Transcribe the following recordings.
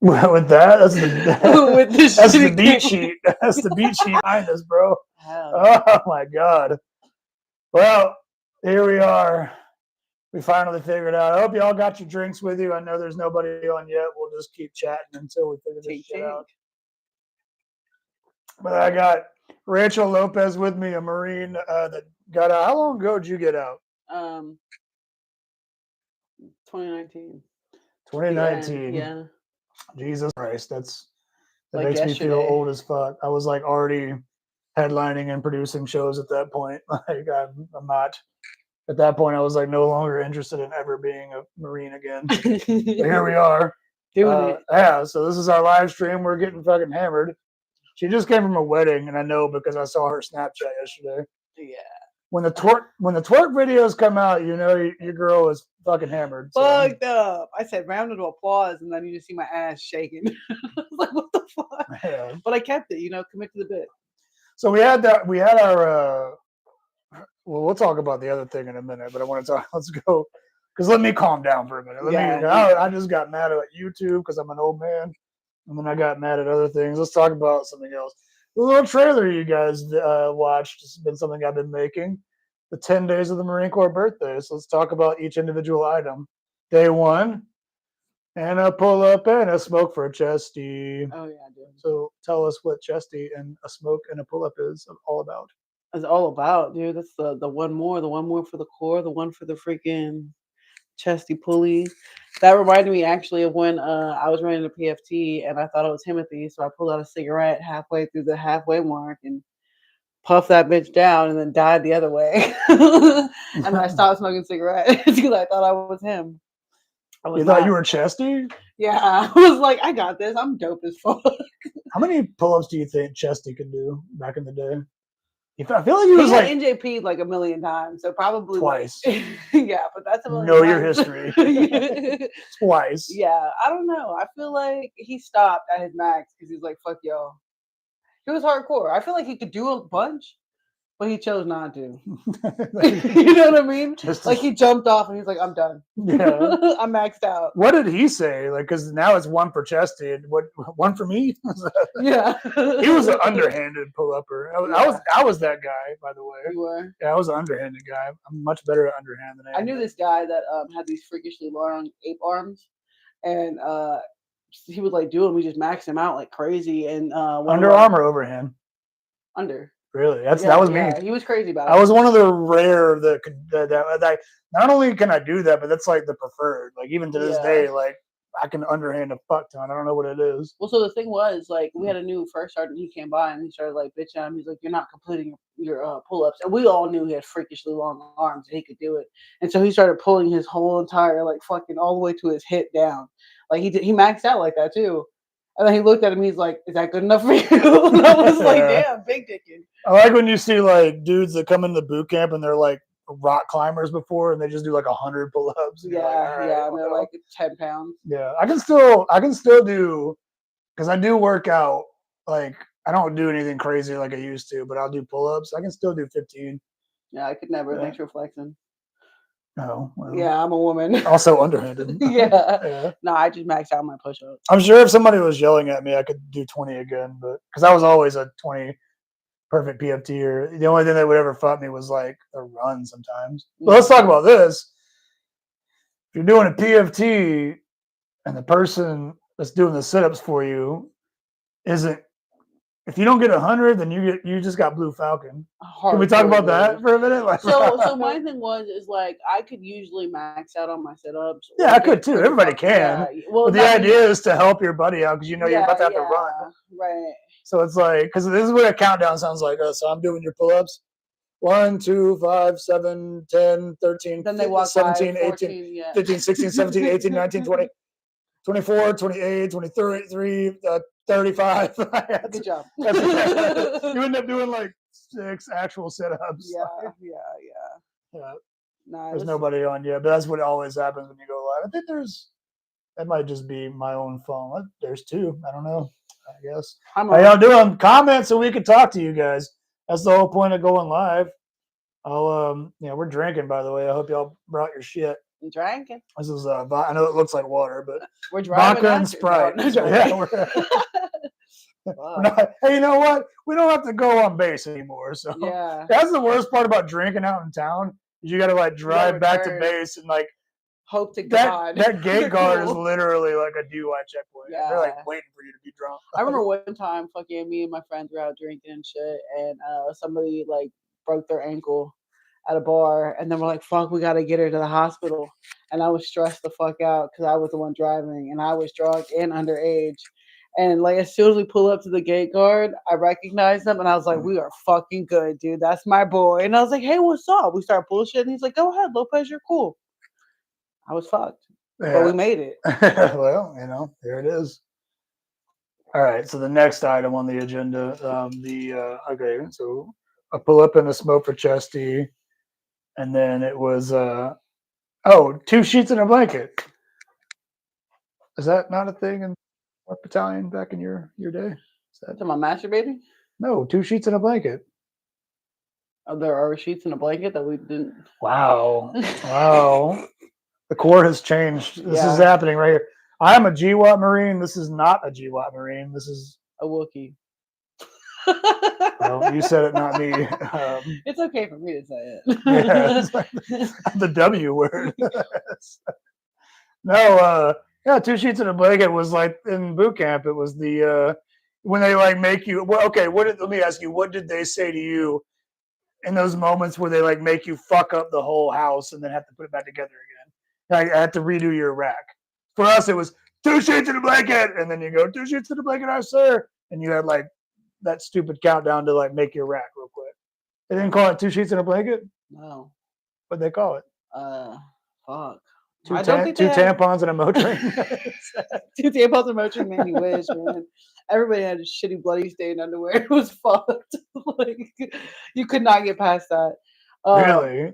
With that, that's With this that's the shitty beat camera. sheet. That's the beat sheet behind us, bro. Hell Oh my god. Well, here we are. We finally figured out. I hope y'all got your drinks with you. I know there's nobody on yet. We'll just keep chatting until we figure this shit out. But I got Rachelle Lopez with me, a Marine that got out. How long ago did you get out? 2019. 2019. Yeah. Jesus Christ, that Like makes me feel yesterday. old as fuck. I was like already headlining and producing shows at that point. Like I'm not. At that point, I was like no longer interested in ever being a Marine again. But here we are. Doing it. Yeah, so this is our live stream. We're getting fucking hammered. She just came from a wedding, and I know because I saw her Snapchat yesterday. Yeah. When the twerk videos come out, you know your girl is fucking hammered. So. Fucked up. I said round of applause, and then you just see my ass shaking. I was like, what the fuck? Yeah. But I kept it, commit to the bit. So we had that. We had our. Well, we'll talk about the other thing in a minute, but I want to talk. Let's go, because let me calm down for a minute. I just got mad at YouTube because I'm an old man, and then I got mad at other things. Let's talk about something else. The little trailer you guys watched has been something I've been making. The 10 days of the Marine Corps birthday. So let's talk about each individual item. Day 1, and a pull up and a smoke for a Chesty. Oh yeah, I do. So tell us what Chesty and a smoke and a pull up is all about. It's all about, dude. That's the one more for the core, the one for the freaking Chesty Pulley. That reminded me actually of when I was running a PFT and I thought it was Timothy, so I pulled out a cigarette halfway through the halfway mark and puffed that bitch down and then died the other way. And then I stopped smoking cigarettes because I thought I was him. You thought you were Chesty? Yeah, I was like, I got this. I'm dope as fuck. How many pull-ups do you think Chesty could do back in the day? I feel like he was like NJP'd like a million times, so probably twice. Yeah, but that's a million know times. Your history. Twice. Yeah, I don't know. I feel like he stopped at his max because he's like, fuck y'all. He was hardcore. I feel like he could do a bunch, but he chose not to. You know what I mean? He jumped off and he's like, I'm done. Yeah. I'm maxed out. What did he say? Like, because now it's one for Chesty. What, one for me? Yeah. He was an underhanded pull-upper. I was that guy, by the way. You were? Yeah, I was an underhanded guy. I'm much better at underhand than I am. I knew this guy that had these freakishly long ape arms, and he would like do them. We just maxed him out like crazy. And underarm or overhand? Under. Really? That was me. He was crazy about it. I was one of the rare that could that not only can I do that, but that's like the preferred. Like even to this day, like I can underhand a fuck ton. I don't know what it is. Well, so the thing was, like, we had a new first sergeant. He came by and he started like bitching at him. He's like, "You're not completing your pull-ups," and we all knew he had freakishly long arms and he could do it. And so he started pulling his whole entire like fucking all the way to his hip down. Like he maxed out like that too. And then he looked at him. He's like, "Is that good enough for you?" And I was like, "Damn, big dicking." I like when you see like dudes that come into boot camp and they're like rock climbers before, and they just do like 100 pull-ups. Yeah, right, and they're like 10 pounds. Yeah, I can still do, because I do work out. Like I don't do anything crazy like I used to, but I'll do pull-ups. I can still do 15. Yeah, I could never. Thanks for flexing. No. Well, yeah, I'm a woman. Also underhanded. Yeah. No, I just maxed out my push-ups. I'm sure if somebody was yelling at me, I could do 20 again, but because I was always a 20 perfect PFT. Or the only thing that would ever fuck me was like a run sometimes. But let's talk about this. If you're doing a PFT and the person that's doing the sit-ups for you isn't, if you don't get 100, then you just got Blue Falcon. Can we talk about that for a minute? Like, so my thing is like I could usually max out on my sit-ups. Yeah, I could too. Everybody can. Yeah. Well, but the idea is to help your buddy out because you're about to have to run. Right. So it's like, because this is what a countdown sounds like. So I'm doing your pull-ups. 1, 2, 5, 7, 10, 13, then they walk 17, 5, 14, 18, 15, 16, 17, 18, 19, 20, 24, 28, 23, 35. Good job. You end up doing like 6 actual sit-ups. Yeah. Nah, there's nobody on yet, but that's what always happens when you go live. I think that might just be my own phone. There's 2. I don't know. I guess. How y'all doing? Comment so we can talk to you guys. That's the whole point of going live. We're drinking, by the way. I hope y'all brought your shit. Drinking. This is I know it looks like water, but We're driving vodka and Sprite. No, So, yeah, we're not, hey, you know what? We don't have to go on base anymore. So yeah, that's the worst part about drinking out in town. Is you got to like drive back to return. base and like hope to God that gate guard is cool. literally like a DUI checkpoint. Yeah. They're like waiting for you to be drunk. I remember one time, fucking me and my friends were out drinking and shit, and somebody like broke their ankle at a bar, and then we're like, "Fuck, we gotta get her to the hospital." And I was stressed the fuck out because I was the one driving, and I was drunk and underage. And like as soon as we pull up to the gate guard, I recognized him, and I was like, "We are fucking good, dude. That's my boy." And I was like, "Hey, what's up?" We start bullshitting. He's like, "Go ahead, Lopez, you're cool." I was fucked, but we made it. Well, there it is. All right, so the next item on the agenda, okay, so I pull up in the smoke for Chesty, and then it was 2 sheets and a blanket. Is that not a thing in what battalion back in your day? Is that Am I masturbating? no 2 sheets and a blanket? Oh, there are sheets and a blanket that we didn't. Wow. The Corps has changed. This is Yeah. happening right here. I am a GWOT Marine. This is not a GWOT Marine. This is A Wookiee. well, you said it, not me. It's okay for me to say it. Yeah, it's like the W word. No, 2 sheets and a blanket was like in boot camp. It was the when they like make you. Well, okay. Let me ask you. What did they say to you in those moments where they like make you fuck up the whole house and then have to put it back together again? I had to redo your rack. For us, it was 2 sheets and a blanket, and then you go 2 sheets and a blanket, sir, and you had like that stupid countdown to like make your rack real quick. They didn't call it 2 sheets and a blanket. No. What'd they call it? Fuck. Two tampons and a Motrin. 2 tampons and Motrin, man. You wish, man. Everybody had shitty bloody stained underwear. It was fucked. Like you could not get past that. Really?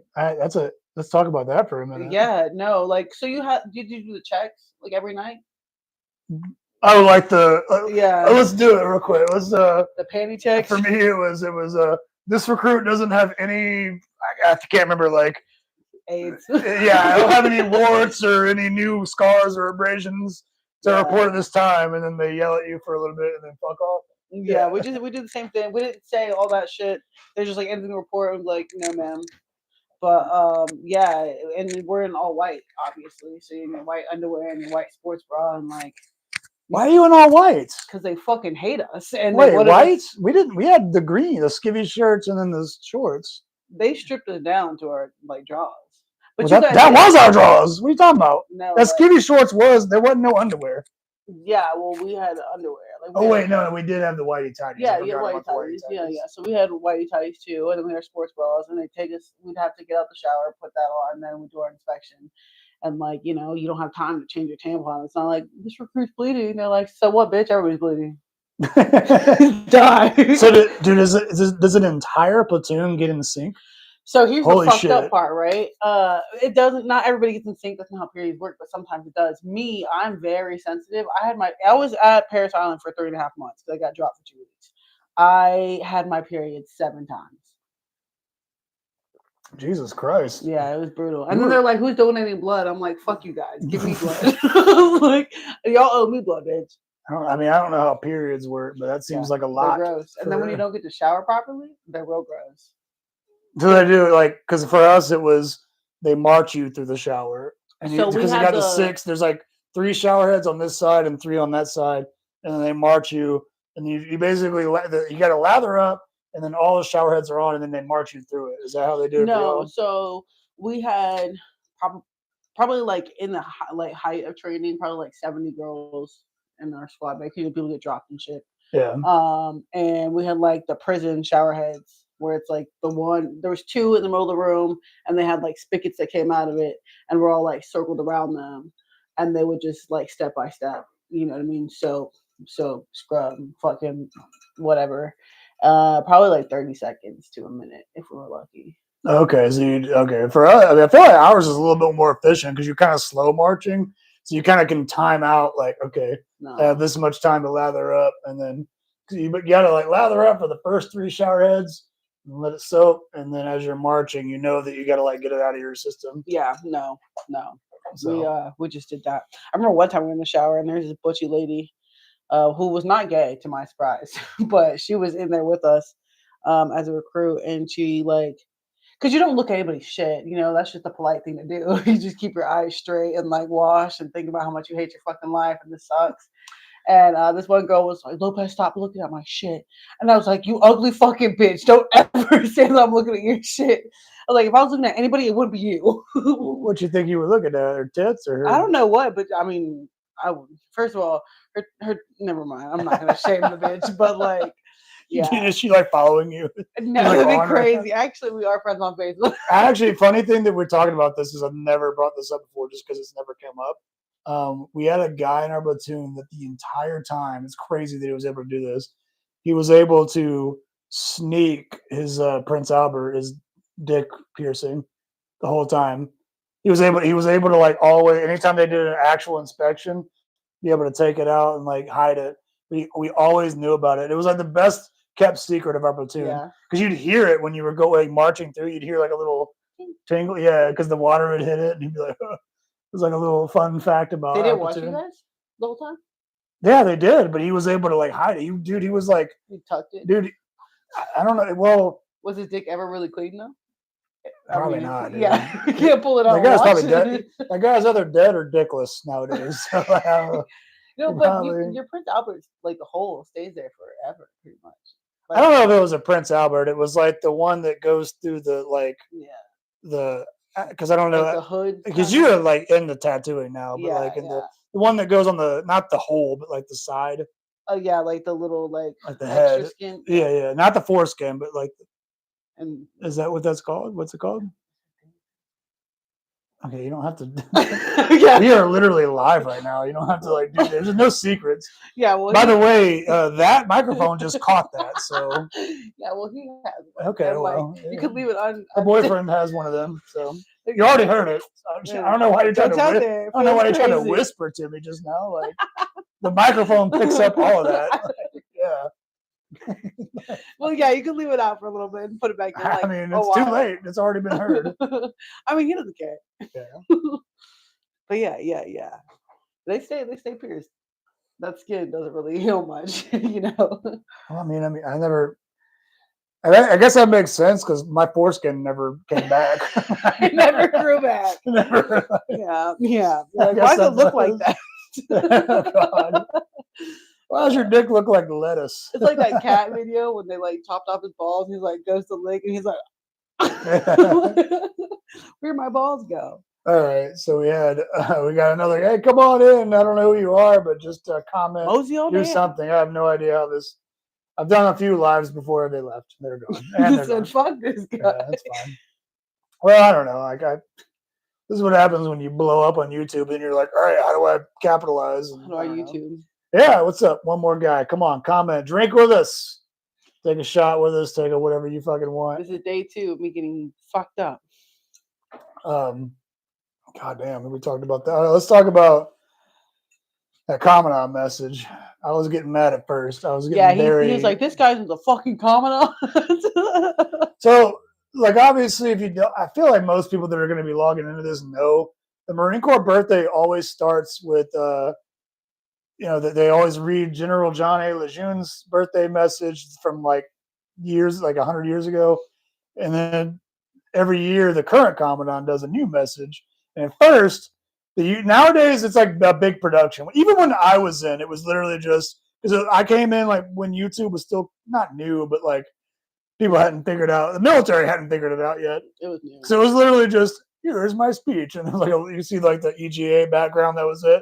Let's talk about that for a minute. Yeah, no, like so did you do the checks like every night? Oh, like the yeah. Let's do it real quick. Let's the panty checks. For me, it was this recruit doesn't have any. I can't remember like AIDS. Yeah, I don't have any warts or any new scars or abrasions to report this time, and then they yell at you for a little bit and then fuck off. Yeah, we did the same thing. We didn't say all that shit. They're just like anything to report. I'm like, no, ma'am. But yeah, and we're in all white, obviously. So you're in your white underwear and your white sports bra, and like, why are you in all whites? Because they fucking hate us. And wait, whites? We didn't. We had the green, the skivvy shirts, and then the shorts. They stripped us down to our like drawers. But that was our drawers. What are you talking about? No, that skivvy shorts there wasn't no underwear. Yeah, well, we had underwear. Like, no, we did have the whitey tighties. Yeah, whitey tighties. Yeah. So we had whitey tighties too, and then we had sports bras, and they take us. We'd have to get out the shower, put that on, and then we do our inspection. And like, you don't have time to change your tampon. It's not like this recruit's bleeding. They're like, so what, bitch? Everybody's bleeding. Die. So, does an entire platoon get in sync? So here's the fucked up part, right? It doesn't. Not everybody gets in sync. That's not how periods work, but sometimes it does. Me, I'm very sensitive. I was at Paris Island for 3.5 months because I got dropped for 2 weeks. I had my period 7 times. Jesus Christ. Yeah, it was brutal. And then they're like, "Who's donating blood?" I'm like, "Fuck you guys, give me blood." Like, y'all owe me blood, bitch. I don't know how periods work, but that seems like a lot. They're gross. And then when you don't get to shower properly, they're real gross. So they do because for us it was they march you through the shower, and because you got the 6, there's like 3 shower heads on this side and 3 on that side, and then they march you, and you basically you got to lather up, and then all the shower heads are on, and then they march you through it. Is that how they do it? No, so we had probably like in the height of training, probably like 70 girls in our squad. Like people get dropped and shit. Yeah. And we had like the prison shower heads, where it's like there was 2 in the middle of the room, and they had like spigots that came out of it, and we're all like circled around them, and they would just like step by step, you know what I mean? So scrub, fucking whatever. Probably like 30 seconds to a minute if we were lucky. Okay, so for us, I feel like ours is a little bit more efficient because you're kind of slow marching, so you kind of can time out like, okay, I have this much time to lather up, and then you got to like lather up for the first 3 shower heads. and let it soak, and then as you're marching, you know that you got to like get it out of your system. Yeah, no. So We just did that. I remember one time we were in the shower and there's this butchy lady who was not gay to my surprise, but she was in there with us as a recruit, and she like, because you don't look at anybody's shit, you know, that's just a polite thing to do. You just keep your eyes straight and like wash and think about how much you hate your fucking life and this sucks. And this one girl was like, Lopez, stop looking at my shit. And I was like, you ugly fucking bitch. Don't ever say that I'm looking at your shit. I was like, if I was looking at anybody, it wouldn't be you. what you think you were looking at? Her tits or her? I don't know what, but I mean, first of all, her never mind. I'm not gonna shame the bitch, but like, yeah. Is she like following you? No, like that'd be on her? crazy. Actually, we are friends on Facebook. Actually, funny thing that we're talking about this is I've never brought this up before just because it's never come up. We had a guy in our platoon that the entire time, it's crazy that he was able to do this. He was able to sneak his Prince Albert, his dick piercing, the whole time. He was able to like always, anytime they did an actual inspection, be able to take it out and like hide it. We always knew about it. It was like the best kept secret of our platoon. Yeah. Because you'd hear it when you were going marching through. You'd hear like a little tingle. Yeah, because the water would hit it, and you'd be like, oh. It was like a little fun fact about. They didn't watch you guys the whole time. Yeah, they did, but he was able to like hide it. He was like, he tucked it. Dude, I don't know. Well, was his dick ever really clean though? Probably not. Dude. Yeah, you can't pull it out. That guy's probably dead. That guy's either dead or dickless nowadays. So, no, but your Prince Albert, like the hole stays there forever, pretty much. Like, I don't know if it was a Prince Albert. It was like the one that goes through the like the because I don't know like the hood. Because you're like in the tattooing now, but like in the one that goes on the not the hole, but like the side. Oh yeah, like the little like the head. Skin. Yeah, not the foreskin, but like. And is that what that's called? What's it called? Okay, you don't have to. Yeah, we are literally live right now. You don't have to like do. There's no secrets. Yeah. Well, by the way, that microphone just caught that. So. Yeah. Well, he has. One. Okay. And, well, like, you could leave it on. Her boyfriend has one of them, so you already heard it. I don't know why you're trying to. I don't know why you're trying to whisper to me just now. Like the microphone picks up all of that. Yeah. Well, yeah, you can leave it out for a little bit and put it back in. Like, I mean, it's too late. It's already been heard. I mean, he doesn't care. Yeah. But yeah. They stay pierced. That skin doesn't really heal much, you know. Well, I mean, I never. I guess that makes sense because my foreskin never came back. It never grew back. Never. Yeah. Like, why does it look like that? Oh, God. Why does your dick look like lettuce? It's like that cat video when they like chopped off his balls. And he's like goes to lick, and he's like, "Where'd my balls go?" All right, so we got another. Hey, come on in. I don't know who you are, but just comment, do something. I have no idea how this. I've done a few lives before they left. They're gone. And they're said, "Fuck this guy." Yeah, that's fine. Well, I don't know. Like this is what happens when you blow up on YouTube, and you're like, all right, how do I capitalize? How do I YouTube? Yeah, what's up? One more guy. Come on, comment. Drink with us. Take a shot with us. Take whatever you fucking want. This is day 2 of me getting fucked up. God damn, we talked about that. All right, let's talk about that Commandant message. I was getting mad at first. I was getting he was like, this guy's the fucking Commandant. So, like, obviously, if you don't, I feel like most people that are going to be logging into this know the Marine Corps birthday always starts with they always read General John A. Lejeune's birthday message from like 100 years ago. And then every year the current Commandant does a new message. And at first, nowadays it's like a big production. Even when I was in, it was literally just, because I came in like when YouTube was still not new, but like people hadn't figured out, the military hadn't figured it out yet. It was new. So it was literally just, here's my speech. And it was like, you see like the EGA background, that was it.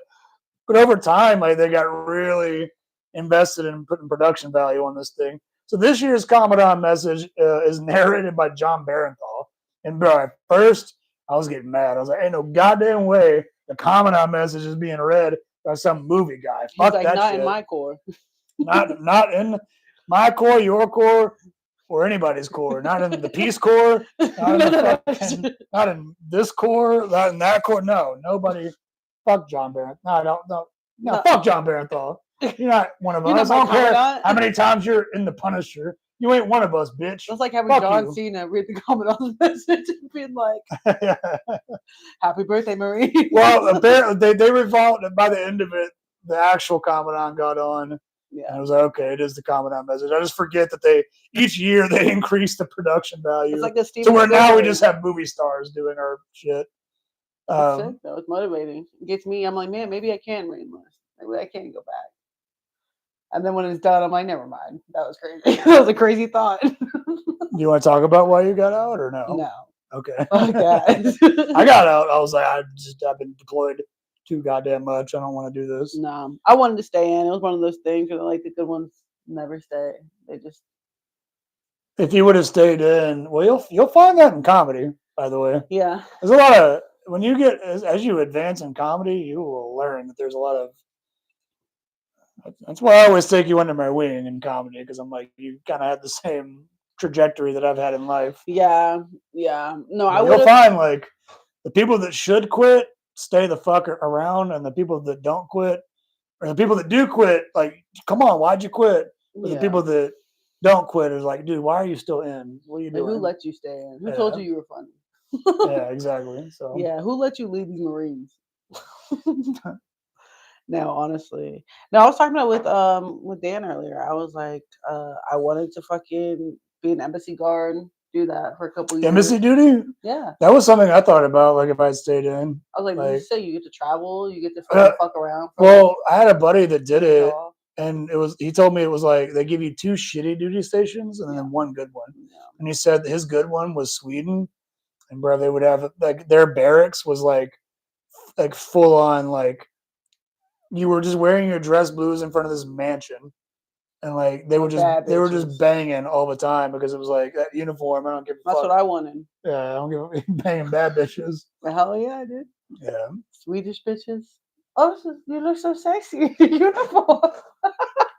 But over time, like they got really invested in putting production value on this thing. So this year's Commandant message is narrated by John Barenthal. And bro, at first I was getting mad. I was like, ain't no goddamn way the Commandant message is being read by some movie guy. Fuck like, that not shit. In my corps. not in my corps, your corps, or anybody's corps. Not in the Peace Corps. Not in this corps. Not in that corps. No, nobody. Fuck John Barenthal. No, fuck John Barenthal. You're not one of us. I don't care how many times you're in the Punisher. You ain't one of us, bitch. That's like having Fuck John you. Cena read the comment on the message and being like, "Happy birthday, Marie." Well, apparently they revolved by the end of it. The actual Commandant got on. Yeah. And I was like, okay, it is the Commandant message. I just forget that each year they increase the production value. It's like a So where now we Spielberg. just have movie stars doing our shit. It's sick though. It's motivating. It gets me. I'm like, man, maybe I can re-enlist. Maybe I can go back. And then when it's done, I'm like, never mind. That was crazy. That was a crazy thought. Do you want to talk about why you got out or no? No. Okay. Fuck that. I got out. I was like, I've been deployed too goddamn much. I don't want to do this. No, I wanted to stay in. It was one of those things where like the good ones never stay. They just. If you would have stayed in, well, you'll find that in comedy. By the way, Yeah. There's a lot of when you get as you advance in comedy, you will learn that there's a lot of. That's why I always take you under my wing in comedy because I'm like you kind of have the same trajectory that I've had in life. Yeah. No, I You'll would. find like the people that should quit stay the fuck around, and the people that don't quit, or the people that do quit, like, come on, why'd you quit? But the people that don't quit is like, dude, why are you still in? What are you doing? Who let you stay in? Who told you were funny? Yeah, exactly. So yeah, who let you lead these Marines? No, honestly. No, I was talking about with Dan earlier. I was like, I wanted to fucking be an embassy guard, do that for a couple years. Embassy duty? Yeah. That was something I thought about, like if I stayed in. I was like, you say you get to travel, you get to fuck around. Well, I had a buddy that did it, and he told me it was like they give you 2 shitty duty stations and then 1 good one. Yeah. And he said his good one was Sweden, and bro, they would have like their barracks was like full on like you were just wearing your dress blues in front of this mansion, and like they were just banging all the time because it was like that uniform. I don't give a fuck. That's what I wanted. Yeah, I don't give a banging bad bitches. Hell yeah, I did. Yeah, Swedish bitches. Oh, you look so sexy in your uniform.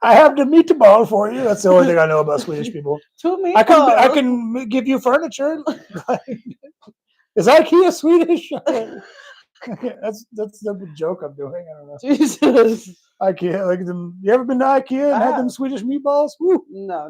I have the meatball for you. That's the only thing I know about Swedish people. 2 meatballs. I can give you furniture. Is IKEA Swedish? That's the joke I'm doing. I don't know. Jesus. IKEA, like them. You ever been to IKEA and had them Swedish meatballs? Woo. No.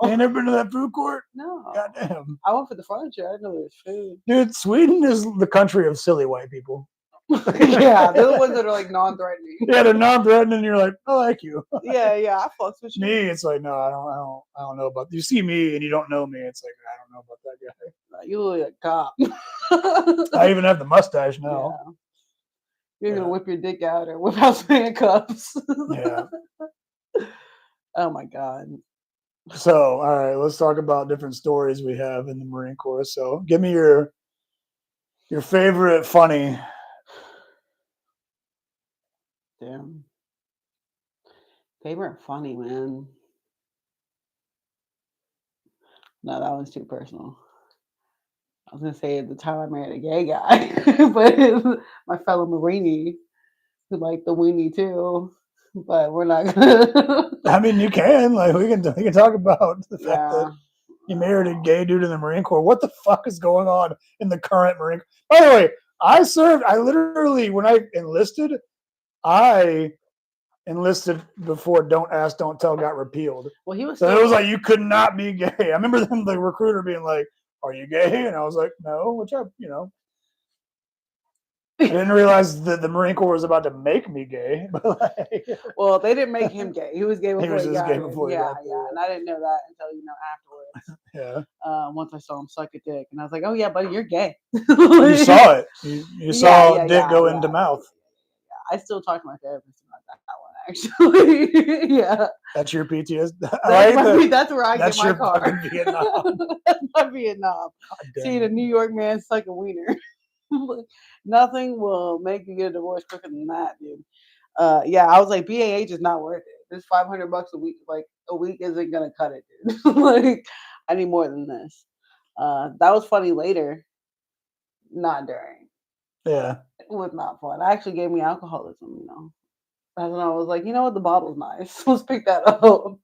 You ain't never been to that food court? No. Goddamn. I went for the furniture. I didn't know there was food. Dude, Sweden is the country of silly white people. Yeah, they're the ones that are like non-threatening. Yeah, they're non-threatening. And you're like, I like you. Yeah, I fucks with you. Me, it's like, no, I don't know about. You see me and you don't know me. It's like I don't know about that guy. You look like a cop. I even have the mustache now. Yeah. You're gonna whip your dick out or whip out some handcuffs. Yeah. Oh my god. So, all right, let's talk about different stories we have in the Marine Corps. So, give me your favorite funny. Damn. Favorite funny, man. No, that one's too personal. I was gonna say at the time I married a gay guy, but my fellow Marine who liked the weenie too. But we're not gonna. I mean, you can we can talk about the fact that you married a gay dude in the Marine Corps. What the fuck is going on in the current Marine Corps? By the way, I literally when I enlisted, I enlisted before Don't Ask, Don't Tell got repealed. Well, he was so it was like you could not be gay. I remember the recruiter being like, "Are you gay?" And I was like, "No," which I didn't realize that the Marine Corps was about to make me gay. But well, they didn't make him gay. He was gay before he got gay before yeah. And I didn't know that until afterwards. Yeah. Once I saw him suck a dick, and I was like, "Oh yeah, buddy, you're gay." You saw it. You saw dick go into mouth. Yeah. I still talk to my therapist about that one, actually. Yeah. That's your PTSD. That's where I get my car. Vietnam. That's my Vietnam. Seeing a New York man suck a wiener. Nothing will make you get a divorce quicker than that, dude. I was like, BAH is not worth it. This $500 a week, like a week, isn't gonna cut it, dude. Like, I need more than this. That was funny later, not during. Yeah, it was not fun. It actually gave me alcoholism, That's when I was like, you know what, the bottle's nice. Let's pick that up.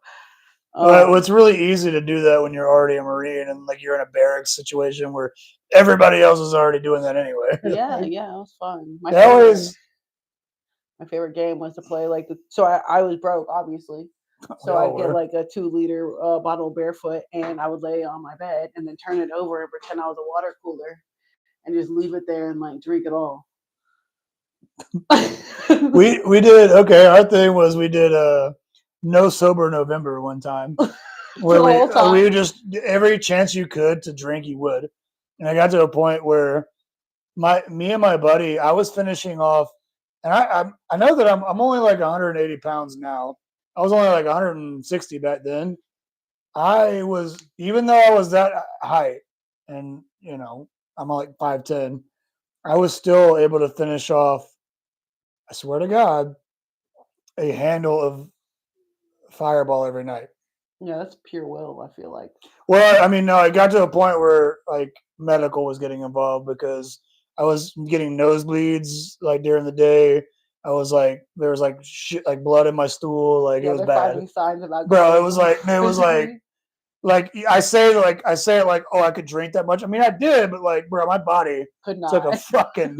It's really easy to do that when you're already a Marine and like you're in a barracks situation where everybody else is already doing that anyway. Yeah, it was fun. My favorite game was to play so I was broke, obviously. So I'd get like a 2-liter bottle of Barefoot, and I would lay it on my bed and then turn it over and pretend I was a water cooler and just leave it there and like drink it all. we did okay. Our thing was we did no sober November one time, where we just every chance you could to drink you would, and I got to a point where me and my buddy, I was finishing off, and I know that I'm only like 180 pounds now. I was only like 160 back then. I was, even though I was that height, and you know I'm like 5'10", I was still able to finish off, I swear to God, a handle of Fireball every night. Yeah, that's pure will, I feel like. Well, I mean, no, it got to a point where like medical was getting involved because I was getting nosebleeds like during the day. I was like, there was like shit, like blood in my stool, like it was bad. Signs of Bro, it was like I say it like, oh, I could drink that much. I mean, I did, but like, bro, my body could not. Took a fucking.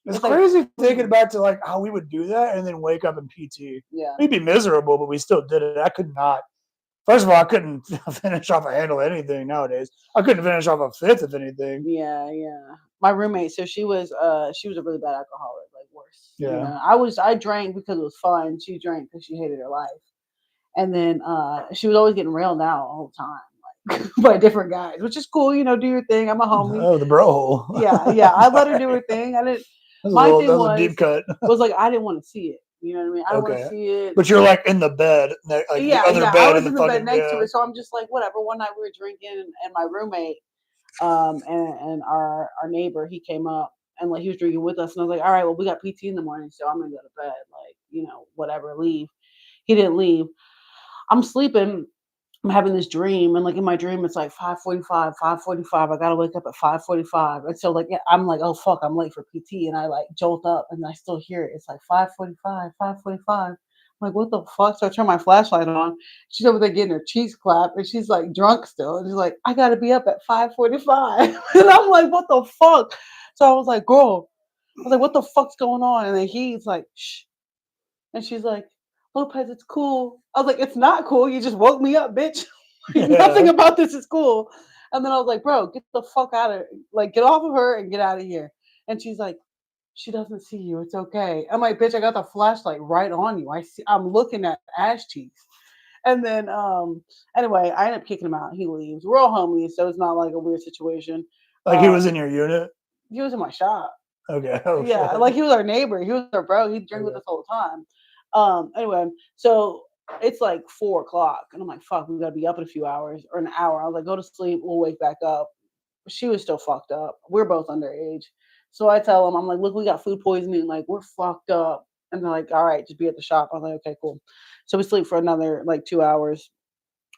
It's crazy thinking back to like how we would do that and then wake up in PT. Yeah, we'd be miserable, but we still did it. I could not. First of all, I couldn't finish off a handle of anything nowadays. I couldn't finish off a fifth of anything. Yeah. My roommate, so she was a really bad alcoholic, like worse. Yeah. You know, I drank because it was fun. She drank because she hated her life. And then she was always getting railed out all the time, like by different guys, which is cool. You know, do your thing. I'm a homie. Oh, the bro hole. Yeah. I let her do her thing. I didn't. My thing was a deep cut. Was like I didn't want to see it. You know what I mean? I don't want to see it. But you're like in the bed, like the other bed. I was in the bed next to it, so I'm just like, whatever. One night we were drinking, and my roommate, and our neighbor, he came up and like he was drinking with us, and I was like, all right, well, we got PT in the morning, so I'm gonna go to bed, like, you know, whatever, leave. He didn't leave. I'm sleeping. I'm having this dream, and like in my dream, it's like 5:45, 5:45. I gotta wake up at 5:45, and so like I'm like, oh fuck, I'm late for PT, and I like jolt up, and I still hear it. It's like 5:45, 5:45. I'm like, what the fuck? So I turn my flashlight on. She's over there getting her cheeks clapped, and she's like drunk still, and she's like, I gotta be up at 5:45, and I'm like, what the fuck? So I was like, girl, I was like, what the fuck's going on? And then he's like, shh, and she's like, Lopez, it's cool. I was like, it's not cool. You just woke me up, bitch. Nothing about this is cool. And then I was like, bro, get the fuck out of, like, get off of her and get out of here. And she's like, she doesn't see you. It's okay. I'm like, bitch, I got the flashlight right on you. I'm looking at ass cheeks. And then, anyway, I end up kicking him out. He leaves. We're all homies, so it's not like a weird situation. Like he was in your unit? He was in my shop. Okay. Oh, yeah, shit. Like he was our neighbor. He was our bro. He'd drink with us all the time. Anyway, so it's like 4:00, and I'm like, fuck, we gotta be up in a few hours or an hour. I was like, go to sleep, we'll wake back up. She was still fucked up. We're both underage. So I tell them, I'm like, look, we got food poisoning, like we're fucked up. And they're like, all right, just be at the shop. I'm like, okay, cool. So we sleep for another like 2 hours.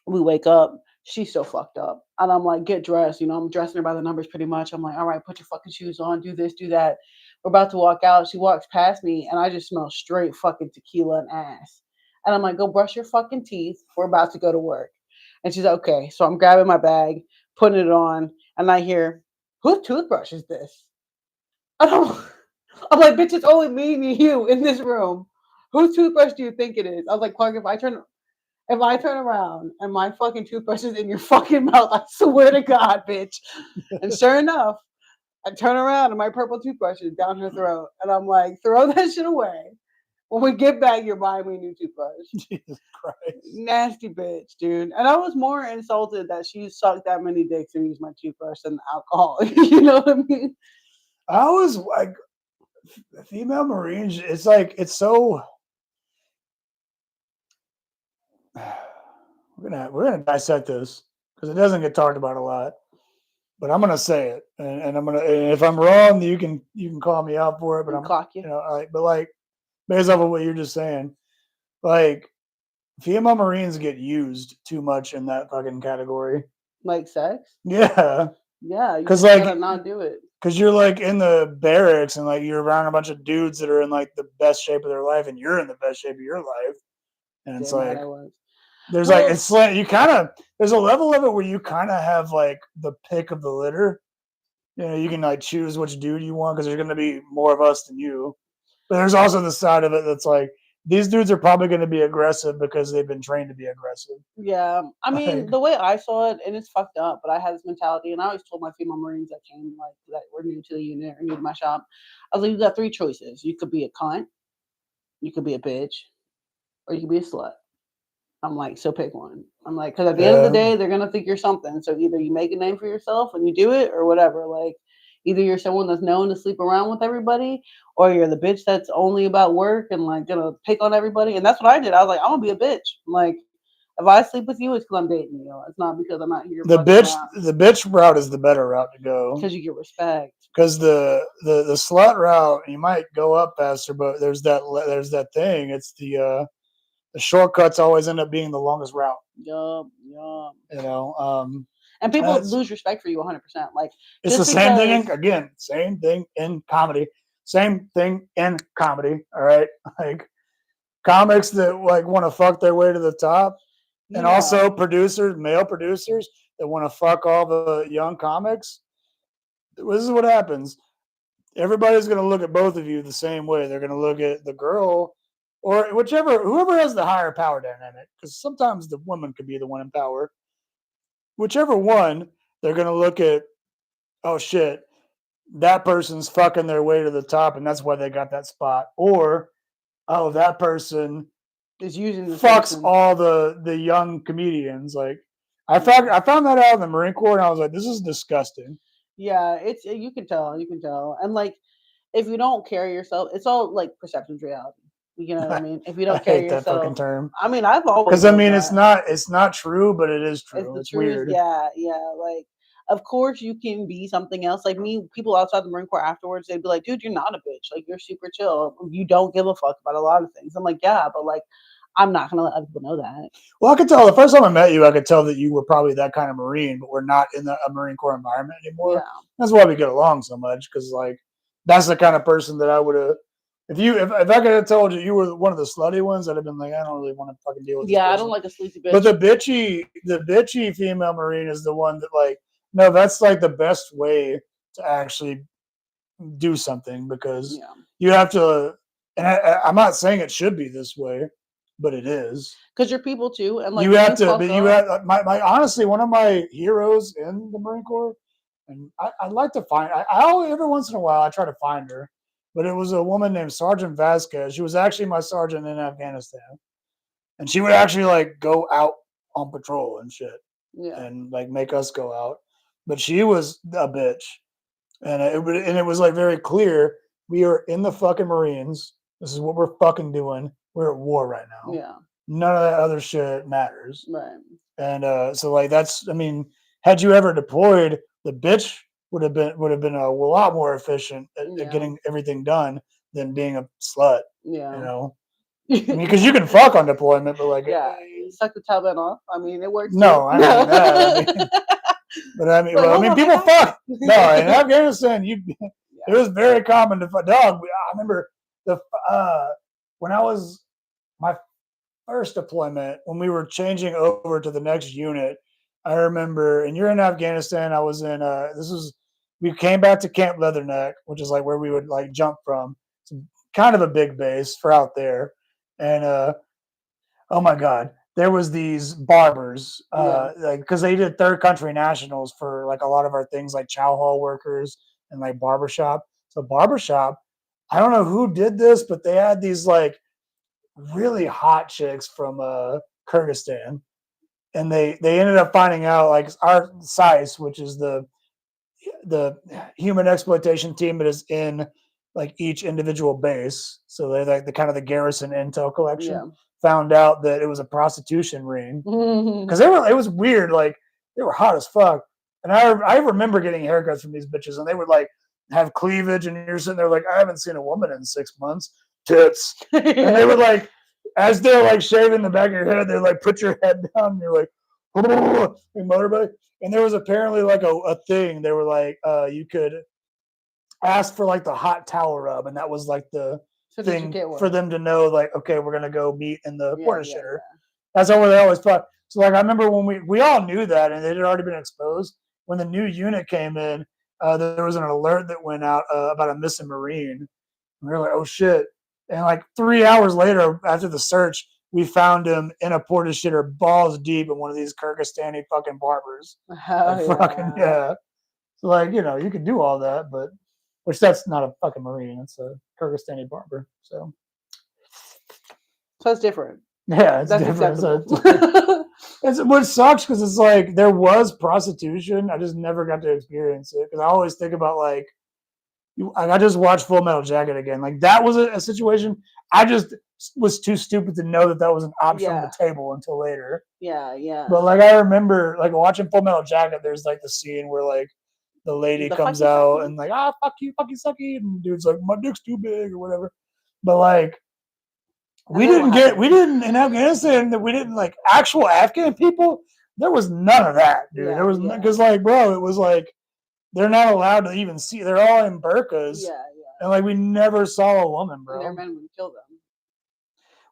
We wake up, she's still fucked up. And I'm like, get dressed, you know, I'm dressing her by the numbers pretty much. I'm like, all right, put your fucking shoes on, do this, do that. We're about to walk out. She walks past me, and I just smell straight fucking tequila and ass. And I'm like, go brush your fucking teeth. We're about to go to work. And she's like, okay. So I'm grabbing my bag, putting it on, and I hear, whose toothbrush is this? I'm like, bitch, it's only me and you in this room. Whose toothbrush do you think it is? I was like, Clark, if I turn around and my fucking toothbrush is in your fucking mouth, I swear to God, bitch. And sure enough, I turn around and my purple toothbrush is down her throat. And I'm like, throw that shit away. When we get back, you're buying me a new toothbrush. Jesus Christ. Nasty bitch, dude. And I was more insulted that she sucked that many dicks and used my toothbrush than alcohol. You know what I mean? I was like, female Marines, it's like, it's so... We're gonna dissect this because it doesn't get talked about a lot. But I'm gonna say it, and I'm gonna. And if I'm wrong, you can call me out for it. But I'm clock you. You know, all right. But like, based off of what you're just saying, like, female Marines get used too much in that fucking category. Like sex? Yeah. Yeah. Because like, gotta not do it. Because you're like in the barracks and like you're around a bunch of dudes that are in like the best shape of their life, and you're in the best shape of your life, and it's like. There's like, it's like you kind of, there's a level of it where you kind of have like the pick of the litter. You know, you can like choose which dude you want because there's going to be more of us than you. But there's also the side of it that's like, these dudes are probably going to be aggressive because they've been trained to be aggressive. Yeah, I mean, Like, the way I saw it, and it's fucked up, but I had this mentality, and I always told my female Marines that came, like, that were new to the unit or new to my shop, I was like, you got three choices. You could be a cunt, you could be a bitch, or you could be a slut. I'm like, so pick one. I'm like, because at the end of the day, they're gonna think you're something. So either you make a name for yourself and you do it, or whatever. Like, either you're someone that's known to sleep around with everybody, or you're the bitch that's only about work and like gonna pick on everybody. And that's what I did. I was like, I'm gonna be a bitch. I'm like, if I sleep with you, it's because I'm dating you. It's not because I'm out here the fucking bitch, around. the bitch route is the better route to go. Because you get respect. Because the slut route, you might go up faster, but there's that thing. It's the shortcuts always end up being the longest route. Yup. You know, and people lose respect for you 100%. Like, it's the same thing again. Same thing in comedy. Same thing in comedy. All right, like comics that like want to fuck their way to the top, and also producers, male producers that want to fuck all the young comics. This is what happens. Everybody's going to look at both of you the same way. They're going to look at the girl or whoever has the higher power dynamic, because sometimes the woman could be the one in power. Whichever one, they're going to look at, oh shit, that person's fucking their way to the top, and that's why they got that spot. Or, oh, that person is using the fucks all the young comedians. Like, I found that out in the Marine Corps, and I was like, this is disgusting. Yeah, it's you can tell, and like if you don't carry yourself, it's all like perception's reality. You know what I mean? If you don't carry yourself, that fucking term. I mean, I've always because I mean it's not true, but it is true. It's weird. Yeah. Like, of course you can be something else. Like me, people outside the Marine Corps afterwards, they'd be like, "Dude, you're not a bitch. Like you're super chill. You don't give a fuck about a lot of things." I'm like, "Yeah, but like." I'm not going to let other people know that. Well, I could tell the first time I met you, I could tell that you were probably that kind of Marine, but we're not in a Marine Corps environment anymore. Yeah. That's why we get along so much, because like that's the kind of person that I would have. If I could have told you were one of the slutty ones, I'd have been like, I don't really want to fucking deal with. Yeah, I don't like a sleazy bitch. But the bitchy female Marine is the one that like, no, that's like the best way to actually do something, because you have to. And I'm not saying it should be this way, but it is, because you're people too, and like you have to. But you have my honestly, one of my heroes in the Marine Corps, and I'd like to find. I every once in a while I try to find her, but it was a woman named Sergeant Vasquez. She was actually my sergeant in Afghanistan, and she would actually like go out on patrol and shit, and like make us go out. But she was a bitch, and it was like very clear, we are in the fucking Marines. This is what we're fucking doing. We're at war right now. Yeah. None of that other shit matters. Right. And so like that's, I mean, had you ever deployed, the bitch would have been a lot more efficient at getting everything done than being a slut. Yeah. You know. I mean, because you can fuck on deployment, but like, suck the Taliban off. I mean, it works. No, I mean that. But I mean, people fuck. No, in Afghanistan, it was very common to fuck. Dog, I remember when I was my first deployment, when we were changing over to the next unit. I remember, and you're in Afghanistan. I was in. We came back to Camp Leatherneck, which is like where we would like jump from. It's kind of a big base for out there, and oh my god, there was these barbers, like because they did third country nationals for like a lot of our things, like chow hall workers and like barbershop. So barbershop, I don't know who did this, but they had these like really hot chicks from Kyrgyzstan, and they ended up finding out like our SICE, which is the human exploitation team that is in like each individual base. So they're like the kind of the garrison intel collection. Yeah. Found out that it was a prostitution ring, because it was weird. Like they were hot as fuck, and I remember getting haircuts from these bitches, and they would like have cleavage, and you're sitting there like, I haven't seen a woman in 6 months. Tits, and they would like, as they're like shaving the back of your head, they're like, put your head down, and you're like, motorbike. And there was apparently like a thing. They were like, you could ask for like the hot towel rub, and that was like the thing for them to know, like, okay, we're gonna go meet in the porta shitter. That's how they always thought. So like I remember when we all knew that, and it had already been exposed. When the new unit came in, there was an alert that went out about a missing Marine. And we were like, oh shit. And like 3 hours later, after the search, we found him in a porta shitter, balls deep in one of these Kyrgyzstani fucking barbers. Like fucking yeah. So like you can do all that, but which that's not a fucking Marine. It's a Kyrgyzstani barber. So it's different. Yeah, it's That's different. acceptable. It's what sucks because it's like there was prostitution. I just never got to experience it because I always think about like I just watched Full Metal Jacket again. Like that was a situation. I just was too stupid to know that was an option on the table until later. Yeah. But like I remember like watching Full Metal Jacket. There's like the scene where like the lady comes out and like fuck you sucky, and dude's like my dick's too big or whatever. But like we didn't in Afghanistan that we didn't like actual Afghan people. There was none of that, dude. There was because like bro, it was like they're not allowed to even see. They're all in burqas. And like we never saw a woman, bro. And their men would kill them.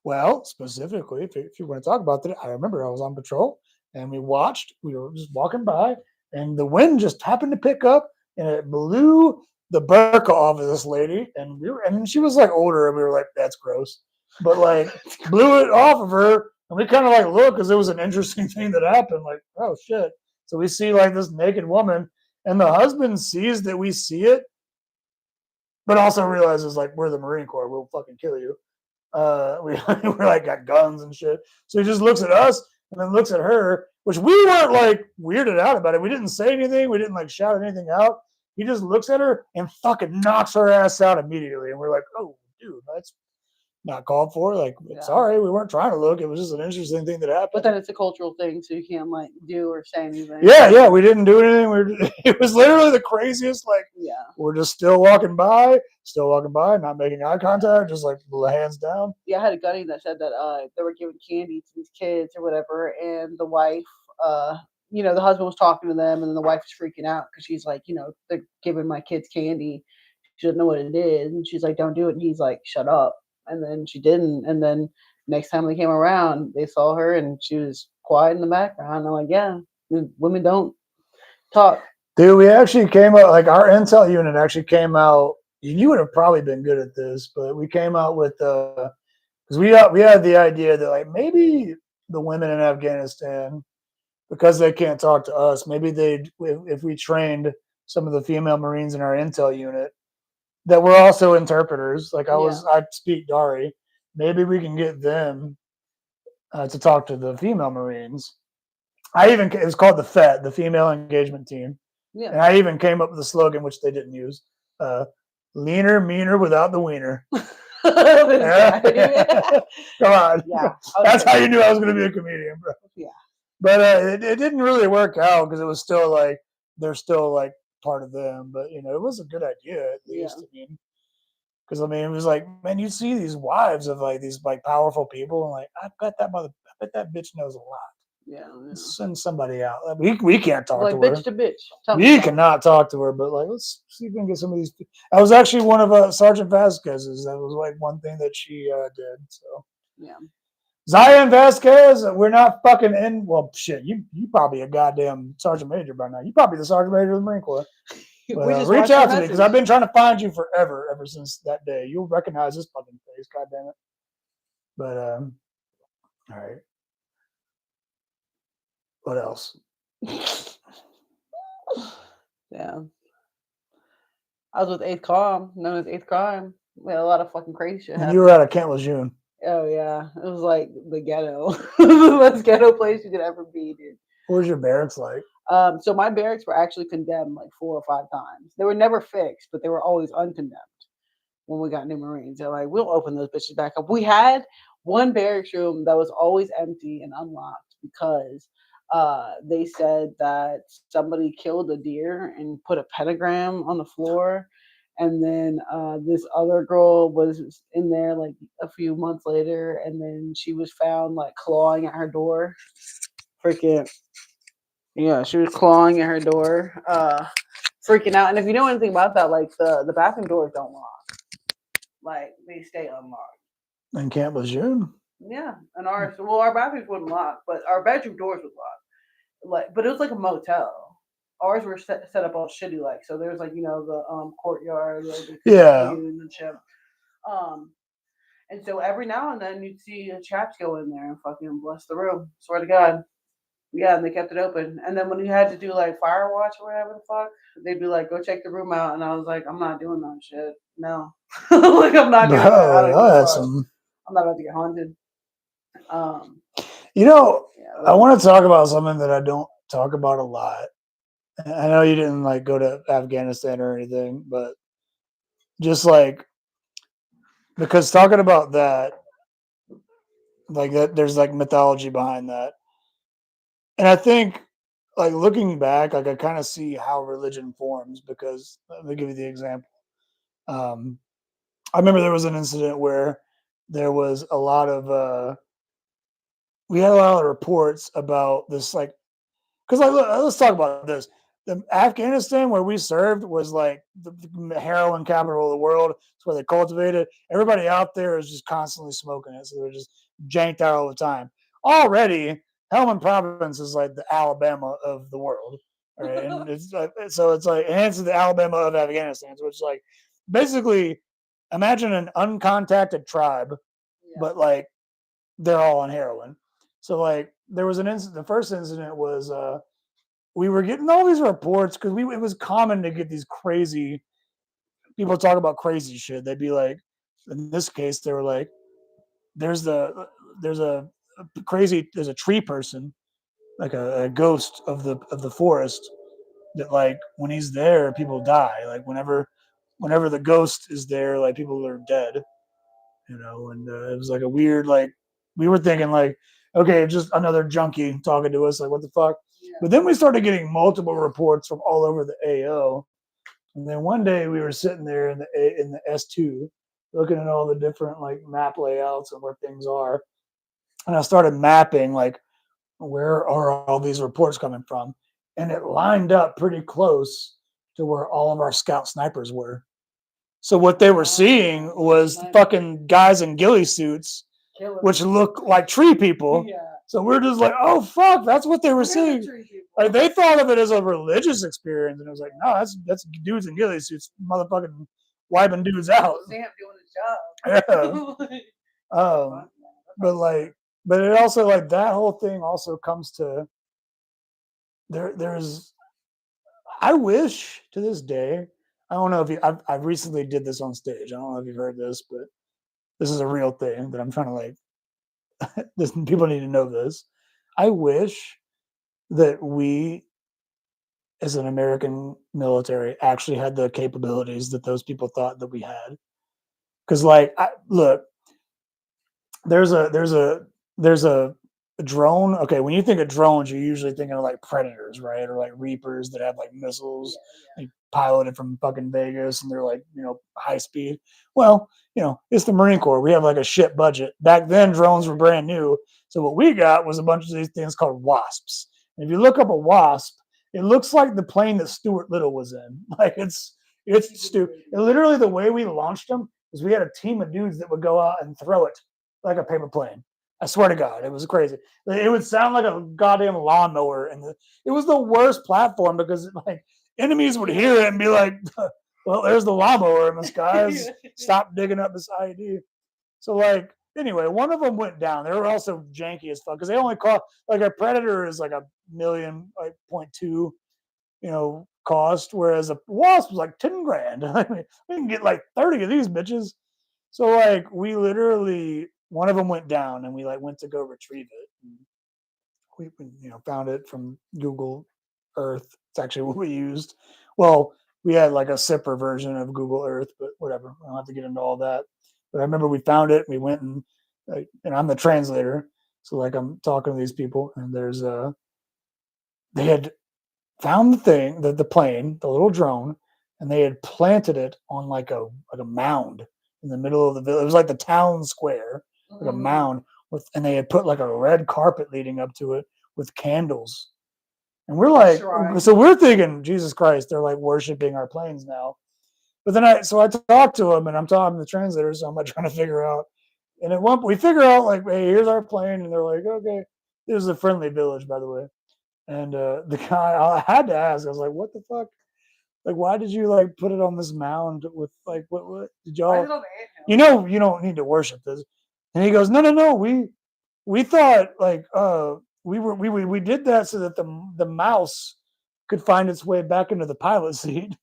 Well, specifically, if you want to talk about that, I remember I was on patrol and we watched. We were just walking by, and the wind just happened to pick up, and it blew the burqa off of this lady, and she was like older, and we were like, "That's gross," but like blew it off of her, and we kind of like looked because it was an interesting thing that happened. Like, oh shit! So we see like this naked woman, and the husband sees that we see it, but also realizes like we're the Marine Corps, we'll fucking kill you. We're like got guns and shit. So he just looks at us and then looks at her, which we weren't like weirded out about it. We didn't say anything. We didn't like shout anything out. He just looks at her and fucking knocks her ass out immediately. And we're like, oh, dude, that's not called for. Like, sorry, we weren't trying to look. It was just an interesting thing that happened. But then it's a cultural thing, so you can't like do or say anything. Yeah, we didn't do anything. It was literally the craziest. Like, we're just still walking by, not making eye contact, just like hands down. Yeah, I had a gunny that said that they were giving candy to these kids or whatever, and the wife, the husband was talking to them, and then the wife was freaking out because she's like, they're giving my kids candy. She doesn't know what it is, and she's like, don't do it. And he's like, shut up. And then she didn't. And then next time they came around, they saw her and she was quiet in the background. And I'm like, yeah, women don't talk. Dude, we actually came out, like our intel unit actually came out. You would have probably been good at this, but we came out with, because we had the idea that like maybe the women in Afghanistan, because they can't talk to us, maybe if we trained some of the female Marines in our intel unit, that were also interpreters. Like I speak Dari. Maybe we can get them to talk to the female Marines. It was called the FET, the Female Engagement Team. Yeah. And I even came up with a slogan, which they didn't use. Leaner, meaner without the wiener. Come on. Yeah. That's how you knew I was going to be a comedian, bro. Yeah. But it didn't really work out because it was still like, they're still like, part of them, but it was a good idea at least. Because it was like, man, you see these wives of like these like powerful people, and like I bet that bitch knows a lot. Yeah. Send somebody out. We can't talk to her. Like bitch to bitch. We cannot talk to her, but like let's see if we can get some of these. I was actually one of Sergeant Vasquez's. That was like one thing that she did. So yeah. Zion Vasquez, we're not fucking in. Well, shit, you probably a goddamn sergeant major by now. You probably the sergeant major of the Marine Corps. But, reach out to me because I've been trying to find you forever, ever since that day. You'll recognize this fucking face, goddamn it. But all right. What else? Yeah. I was with 8th Com, known as 8th Crime. We had a lot of fucking crazy shit. And you were out of Camp Lejeune. Oh yeah, it was like the ghetto, the most ghetto place you could ever be, dude. What was your barracks like? So my barracks were actually condemned like 4 or 5 times. They were never fixed, but they were always uncondemned when we got new Marines. They're like, we'll open those bitches back up. We had one barracks room that was always empty and unlocked because they said that somebody killed a deer and put a pentagram on the floor. And then this other girl was in there like a few months later, and then she was found like clawing at her door. Freaking, yeah, she was clawing at her door, freaking out. And if you know anything about that, like the bathroom doors don't lock, like they stay unlocked. In Camp Lejeune? Yeah, and our bathrooms wouldn't lock, but our bedroom doors would lock. But it was like a motel. Ours were set up all shitty, like, so there was like the courtyard, like, and shit. And so every now and then you'd see a chaps go in there and fucking bless the room. Swear to God. Yeah, and they kept it open. And then when you had to do like fire watch or whatever the fuck, they'd be like, "Go check the room out." And I was like, "I'm not doing that shit. No, like I'm not doing that. I Bro, don't give y'all a had fuck. some. I'm not about to get haunted." Um, You know, yeah, I want to talk about something that I don't talk about a lot. I know you didn't like go to Afghanistan or anything, but just like because talking about that, like that, there's like mythology behind that, and I think like looking back, like I kind of see how religion forms. Because let me give you the example. Um, I remember there was an incident where there was a lot of we had a lot of reports about this like because like let's talk about this. The Afghanistan where we served was like the heroin capital of the world. It's where they cultivate it. Everybody out there is just constantly smoking it, so they're just janked out all the time. Already, Helmand Province is like the Alabama of the world, right? And it's like, so it's like, and it's the Alabama of Afghanistan. So it's like basically imagine an uncontacted tribe, yeah. but like they're all on heroin. So like there was an incident. The first incident was we were getting all these reports because it was common to get these crazy people talk about crazy shit. They'd be like, in this case, they were like, there's the there's a crazy there's a tree person, like a ghost of the forest that like when he's there, people die. Like whenever the ghost is there, like people are dead. And it was like a weird like we were thinking like, okay, just another junkie talking to us, like what the fuck. Yeah. But then we started getting multiple reports from all over the AO, and then one day we were sitting there in the S2, looking at all the different like map layouts and where things are, and I started mapping like where are all these reports coming from, and it lined up pretty close to where all of our scout snipers were. So what they were seeing was fucking guys in ghillie suits, which look like tree people. Yeah. So we're just like, oh fuck, that's what they were seeing. Like they thought of it as a religious experience, and it was like, no, that's dudes in ghillie suits, motherfucking wiping dudes out. Sam doing his job. Yeah. But like, but it also like that whole thing also comes to there's I wish to this day. I don't know if I've recently did this on stage. I don't know if you've heard this, but this is a real thing that I'm trying to like. This, people need to know this. I wish that we, as an American military, actually had the capabilities that those people thought that we had. Because, like, look, there's a drone. Okay, when you think of drones, you're usually thinking of like Predators, right, or like Reapers that have like missiles, like piloted from fucking Vegas, and they're like high speed. Well, it's the Marine Corps. We have like a shit budget. Back then, drones were brand new, so what we got was a bunch of these things called Wasps. And if you look up a Wasp, it looks like the plane that Stuart Little was in. Like it's stupid. Literally, the way we launched them is we had a team of dudes that would go out and throw it like a paper plane. I swear to God, it was crazy. It would sound like a goddamn lawnmower, and it was the worst platform because like enemies would hear it and be like, "Well, there's the lawnmower in the skies. Stop digging up this ID." So like anyway, one of them went down. They were also janky as fuck because they only cost like a Predator is like $1.2 million, cost, whereas a Wasp was like 10 grand. I mean, we can get like 30 of these bitches. So like we literally one of them went down and we like went to go retrieve it. And we found it from Google Earth. It's actually what we used. Well, we had like a zipper version of Google Earth, but whatever. I don't have to get into all that. But I remember we found it. We went and I'm the translator, so like I'm talking to these people, and there's they had found the thing, the plane, the little drone, and they had planted it on like a mound in the middle of the village. It was like the town square, like a mound and they had put like a red carpet leading up to it with candles. And we're like, so we're thinking, Jesus Christ, they're like worshiping our planes now. But then I talked to them, and I'm talking to the translator, so I'm like trying to figure out. And at one point, we figure out like, hey, here's our plane, and they're like, okay, this is a friendly village, by the way. And the guy, I had to ask, I was like, what the fuck? Like, why did you like put it on this mound with like what did Why y'all? is it on the anthill? You know, you don't need to worship this. And he goes, no, we thought like we did that so that the mouse could find its way back into the pilot seat.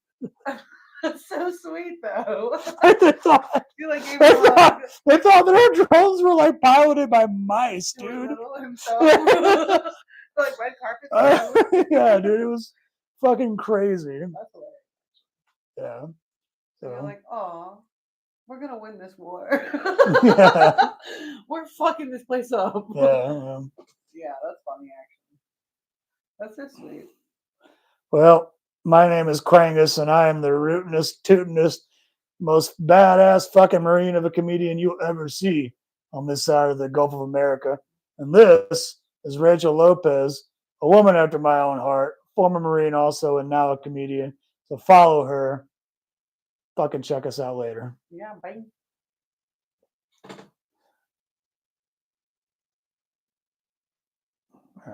That's so sweet though. they thought You like gave they him thought, they thought that our drones were like piloted by mice, he was dude. little himself. Like red carpet. Yeah, dude, it was fucking crazy. That's hilarious. Yeah. So you're So like, oh, we're gonna win this war. yeah, We're fucking this place up. yeah. Yeah, that's funny actually. That's so sweet. Well, my name is Krangus, and I am the rootinest, tootinest, most badass fucking Marine of a comedian you'll ever see on this side of the Gulf of America. And this is Rachelle Lopez, a woman after my own heart, former Marine also, and now a comedian. So follow her. Fucking check us out later. Yeah, bye.